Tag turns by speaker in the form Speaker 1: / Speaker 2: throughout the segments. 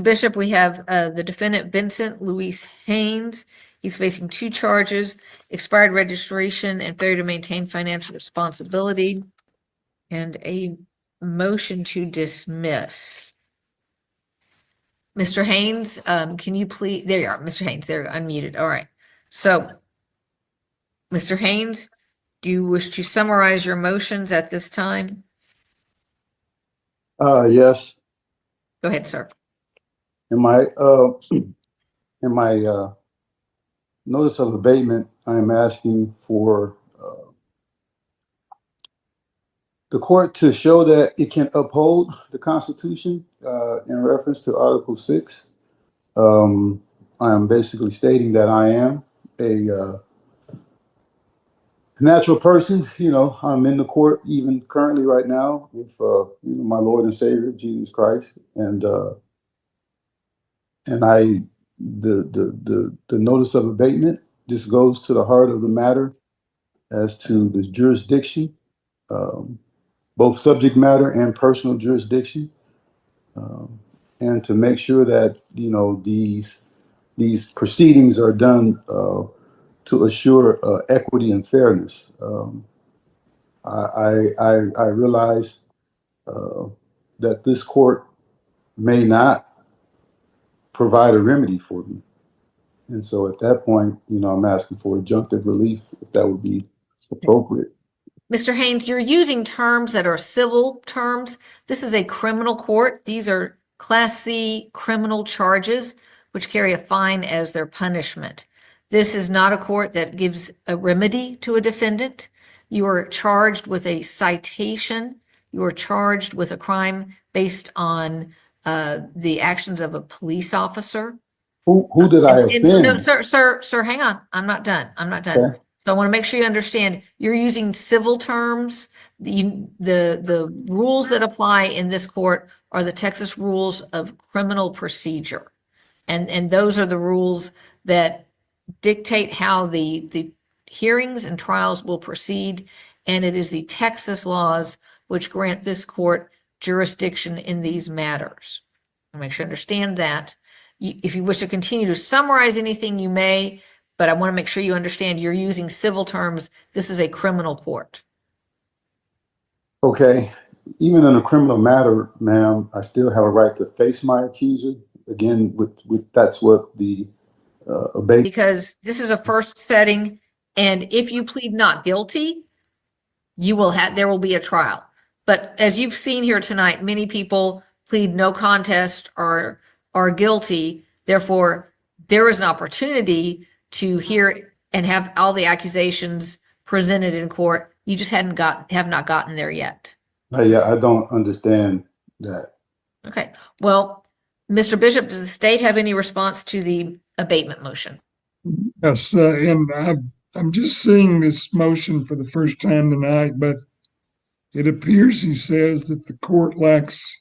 Speaker 1: Bishop, we have the defendant Vincent Luis Haynes. He's facing 2 charges: expired registration and failure to maintain financial responsibility, and a motion to dismiss. Mr. Haynes, can you please, there you are, Mr. Haynes, there, unmuted. All right. So, Mr. Haynes, do you wish to summarize your motions at this time?
Speaker 2: Yes.
Speaker 1: Go ahead, sir.
Speaker 2: In my notice of abatement, I am asking for the court to show that it can uphold the Constitution in reference to Article 6. I am basically stating that I am a natural person. You know, I'm in the court even currently right now with my Lord and Savior Jesus Christ, and the notice of abatement just goes to the heart of the matter as to the jurisdiction, both subject matter and personal jurisdiction, and to make sure that these proceedings are done to assure equity and fairness. I realize that this court may not provide a remedy for me, and so at that point, I'm asking for adjunctive relief if that would be appropriate.
Speaker 1: Mr. Haynes, you're using terms that are civil terms. This is a criminal court. These are Class C criminal charges, which carry a fine as their punishment. This is not a court that gives a remedy to a defendant. You are charged with a citation. You are charged with a crime based on the actions of a police officer.
Speaker 2: Who did I offend?
Speaker 1: No, sir, hang on. I'm not done.
Speaker 2: Okay.
Speaker 1: So I want to make sure you understand you're using civil terms. The rules that apply in this court are the Texas rules of criminal procedure. And those are the rules that dictate how the hearings and trials will proceed. And it is the Texas laws which grant this court jurisdiction in these matters. I'll make sure you understand that. If you wish to continue to summarize anything, you may, but I want to make sure you understand you're using civil terms. This is a criminal court.
Speaker 2: Okay. Even in a criminal matter, ma'am, I still have a right to face my accuser. Again, that's what the abatement.
Speaker 1: Because this is a first setting, and if you plead not guilty, there will be a trial. But as you've seen here tonight, many people plead no contest or are guilty. Therefore, there is an opportunity to hear and have all the accusations presented in court. You just have not gotten there yet.
Speaker 2: Yeah, I don't understand that.
Speaker 1: Okay. Well, Mr. Bishop, does the state have any response to the abatement motion?
Speaker 3: Yes, and I'm just seeing this motion for the first time tonight, but it appears he says that the court lacks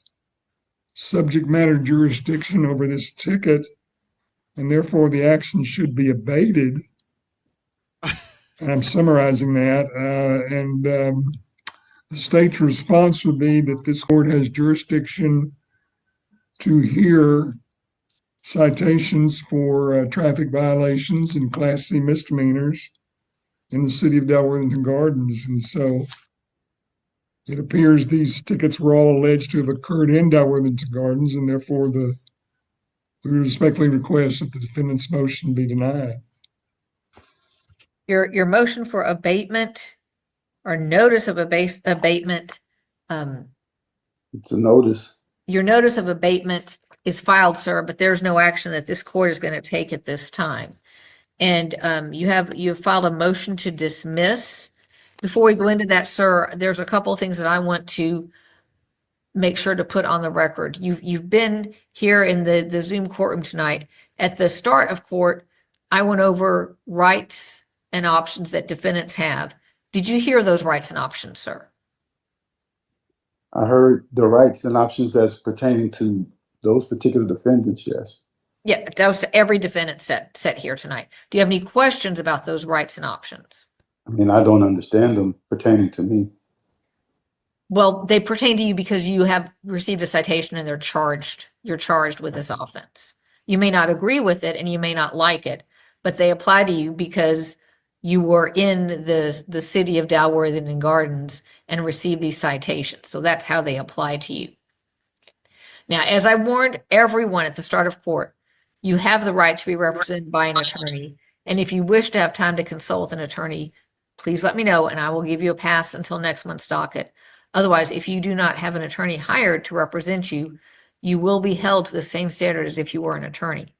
Speaker 3: subject matter jurisdiction over this ticket, and therefore the action should be abated. And I'm summarizing that. The state's response would be that this court has jurisdiction to hear citations for traffic violations and Class C misdemeanors in the city of Dalworthington Gardens. And so it appears these tickets were all alleged to have occurred in Dalworthington Gardens, and therefore we respectfully request that the defendant's motion be denied.
Speaker 1: Your motion for abatement or notice of abatement.
Speaker 2: It's a notice.
Speaker 1: Your notice of abatement is filed, sir, but there's no action that this court is going to take at this time. And you have filed a motion to dismiss. Before we go into that, sir, there's a couple of things that I want to make sure to put on the record. You've been here in the Zoom courtroom tonight. At the start of court, I went over rights and options that defendants have. Did you hear those rights and options, sir?
Speaker 2: I heard the rights and options that's pertaining to those particular defendants, yes.
Speaker 1: Yeah, that was to every defendant set here tonight. Do you have any questions about those rights and options?
Speaker 2: I mean, I don't understand them pertaining to me.
Speaker 1: Well, they pertain to you because you have received a citation and you're charged with this offense. You may not agree with it and you may not like it, but they apply to you because you were in the city of Dalworthing and Gardens and received these citations. So that's how they apply to you. Now, as I warned everyone at the start of court, you have the right to be represented by an attorney. And if you wish to have time to consult with an attorney, please let me know and I will give you a pass until next month's docket. Otherwise, if you do not have an attorney hired to represent you, you will be held to the same standard as if you were an attorney.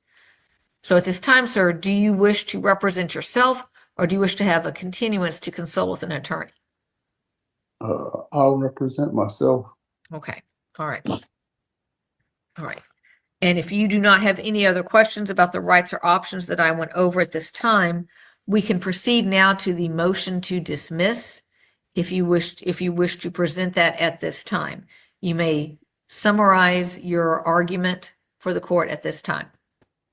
Speaker 1: So at this time, sir, do you wish to represent yourself or do you wish to have a continuance to consult with an attorney?
Speaker 2: I'll represent myself.
Speaker 1: Okay. All right. All right. And if you do not have any other questions about the rights or options that I went over at this time, we can proceed now to the motion to dismiss. If you wish to present that at this time, you may summarize your argument for the court at this time.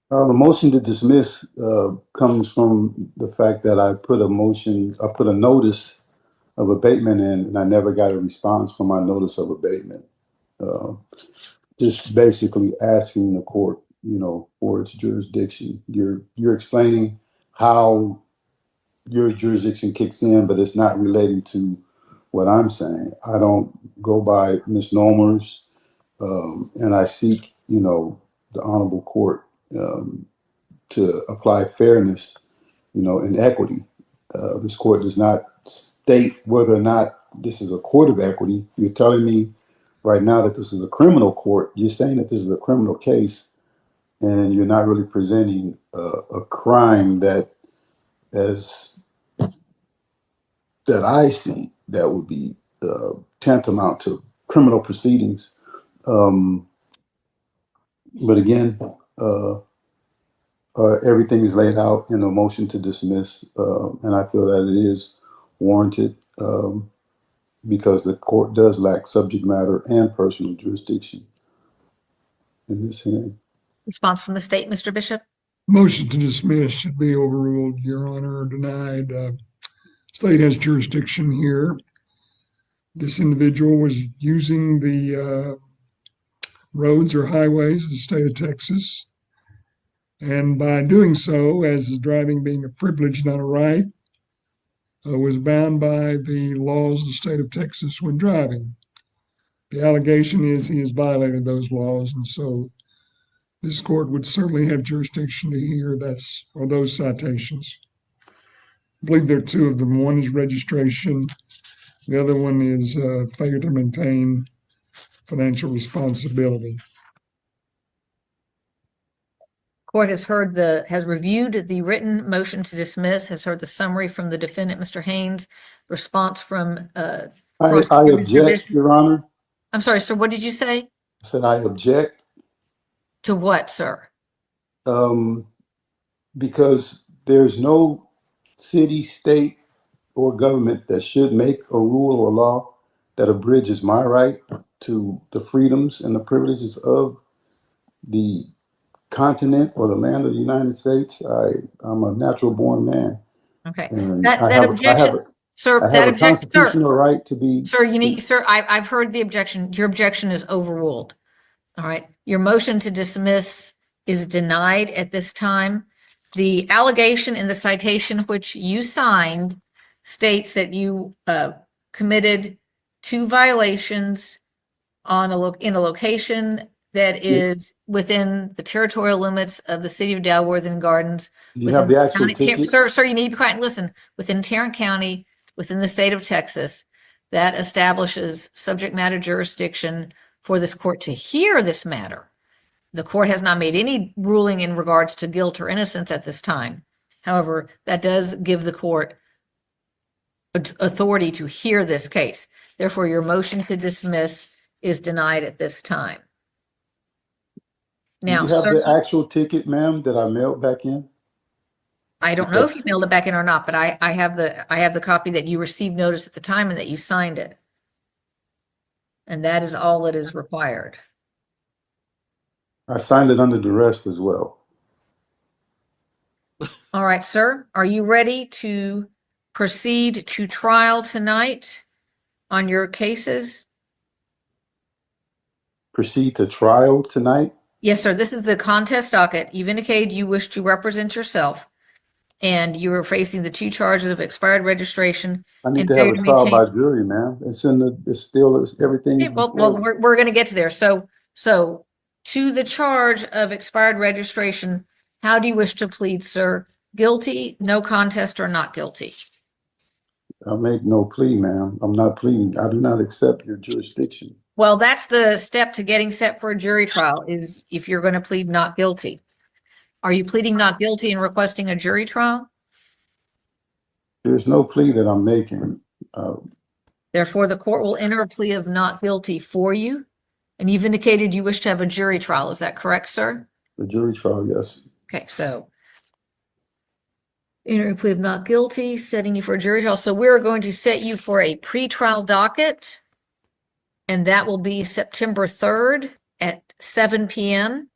Speaker 2: The motion to dismiss comes from the fact that I put a notice of abatement in, and I never got a response from my notice of abatement. Just basically asking the court, for its jurisdiction. You're explaining how your jurisdiction kicks in, but it's not relating to what I'm saying. I don't go by misnomers, and I seek, the honorable court to apply fairness, and equity. This court does not state whether or not this is a court of equity. You're telling me right now that this is a criminal court. You're saying that this is a criminal case, and you're not really presenting a crime that I see that would be tantamount to criminal proceedings. But again, everything is laid out in a motion to dismiss, and I feel that it is warranted because the court does lack subject matter and personal jurisdiction in this hearing.
Speaker 1: Response from the state, Mr. Bishop?
Speaker 3: Motion to dismiss should be overruled, Your Honor, or denied. State has jurisdiction here. This individual was using the roads or highways of the state of Texas. And by doing so, as is driving being a privilege, not a right, was bound by the laws of the state of Texas when driving. The allegation is he has violated those laws, and so this court would certainly have jurisdiction to hear those citations. I believe there are two of them. One is registration. The other one is failure to maintain financial responsibility.
Speaker 1: Court has reviewed the written motion to dismiss, has heard the summary from the defendant, Mr. Haynes, response from
Speaker 2: I object, Your Honor.
Speaker 1: I'm sorry, sir, what did you say?
Speaker 2: I said I object.
Speaker 1: To what, sir?
Speaker 2: Because there's no city, state, or government that should make a rule or law that abridges my right to the freedoms and the privileges of the continent or the land of the United States. I'm a natural born man.
Speaker 1: Okay.
Speaker 2: And
Speaker 1: That
Speaker 2: I have
Speaker 1: objection, sir,
Speaker 2: I have a constitutional right to be.
Speaker 1: Sir, I've heard the objection. Your objection is overruled. All right. Your motion to dismiss is denied at this time. The allegation in the citation which you signed states that you committed 2 violations in a location that is within the territorial limits of the city of Dalworthing and Gardens.
Speaker 2: You have the actual ticket?
Speaker 1: Sir, you need to be quiet and listen. Within Tarrant County, within the state of Texas, that establishes subject matter jurisdiction for this court to hear this matter. The court has not made any ruling in regards to guilt or innocence at this time. However, that does give the court authority to hear this case. Therefore, your motion to dismiss is denied at this time. Now,
Speaker 2: you have
Speaker 1: sir,
Speaker 2: the actual ticket, ma'am, that I mailed back in?
Speaker 1: I don't know if you mailed it back in or not, but I have the copy that you received notice at the time and that you signed it. And that is all that is required.
Speaker 2: I signed it under duress as well.
Speaker 1: All right, sir, are you ready to proceed to trial tonight? on your cases?
Speaker 2: Proceed to trial tonight?
Speaker 1: Yes, sir. This is the contest docket. You've indicated you wish to represent yourself, and you are facing the 2 charges of expired registration
Speaker 2: I need
Speaker 1: and
Speaker 2: to have
Speaker 1: failure
Speaker 2: a
Speaker 1: to
Speaker 2: trial by
Speaker 1: maintain.
Speaker 2: jury, man. It's still, everything's
Speaker 1: Okay, well,
Speaker 2: before.
Speaker 1: we're going to get to there. So to the charge of expired registration, how do you wish to plead, sir? Guilty, no contest, or not guilty?
Speaker 2: I make no plea, ma'am. I'm not pleading. I do not accept your jurisdiction.
Speaker 1: Well, that's the step to getting set for a jury trial, is if you're going to plead not guilty. Are you pleading not guilty and requesting a jury trial?
Speaker 2: There's no plea that I'm making.
Speaker 1: Therefore, the court will enter a plea of not guilty for you. And you've indicated you wish to have a jury trial. Is that correct, sir?
Speaker 2: The jury trial, yes.
Speaker 1: Okay, so enter a plea of not guilty, setting you for a jury trial. So we're going to set you for a pretrial docket, and that will be September 3rd at 7 p.m.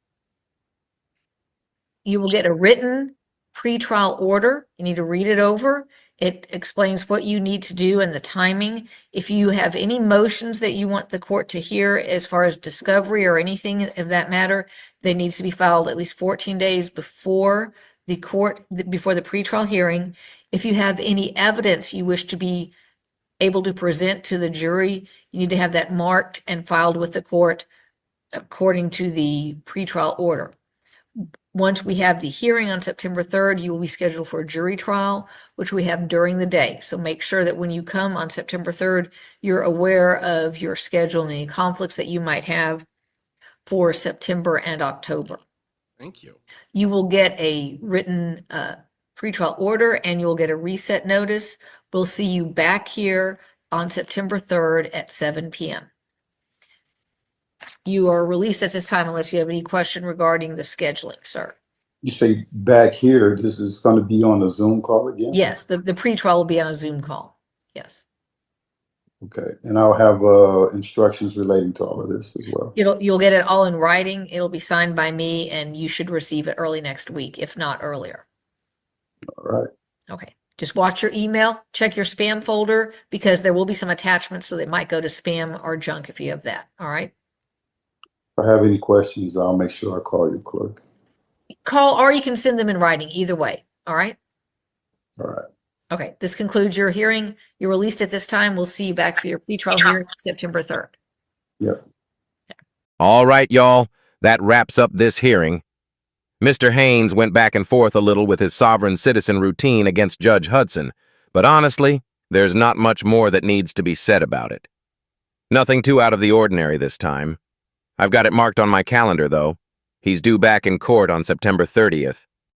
Speaker 1: You will get a written pretrial order. You need to read it over. It explains what you need to do and the timing. If you have any motions that you want the court to hear as far as discovery or anything of that matter, they needs to be filed at least 14 days before the court, before the pretrial hearing. If you have any evidence you wish to be able to present to the jury, you need to have that marked and filed with the court according to the pretrial order. Once we have the hearing on September 3rd, you will be scheduled for a jury trial, which we have during the day. So make sure that when you come on September 3rd, you're aware of your schedule and any conflicts that you might have for September and October.
Speaker 4: Thank you.
Speaker 1: You will get a written pretrial order, and you'll get a reset notice. We'll see you back here on September 3rd at 7 p.m. You are released at this time unless you have any question regarding the scheduling, sir.
Speaker 2: You say back here, this is going to be on a Zoom call again?
Speaker 1: Yes, the pretrial will be on a Zoom call. Yes.
Speaker 2: Okay. And I'll have instructions relating to all of this as well.
Speaker 1: You'll get it all in writing. It'll be signed by me, and you should receive it early next week, if not earlier.
Speaker 2: All right.
Speaker 1: Okay. Just watch your email, check your spam folder, because there will be some attachments, so they might go to spam or junk if you have that. All right.
Speaker 2: If I have any questions, I'll make sure I call your clerk.
Speaker 1: Call, or you can send them in writing, either way. All right.
Speaker 2: All right.
Speaker 1: Okay. This concludes your hearing. You're released at this time. We'll see you back for your pretrial hearing September 3rd.
Speaker 2: Yep.
Speaker 5: All right, y'all. That wraps up this hearing. Mr. Haynes went back and forth a little with his sovereign citizen routine against Judge Hudson, but honestly, there's not much more that needs to be said about it. Nothing too out of the ordinary this time. I've got it marked on my calendar, though. He's due back in court on September 30th.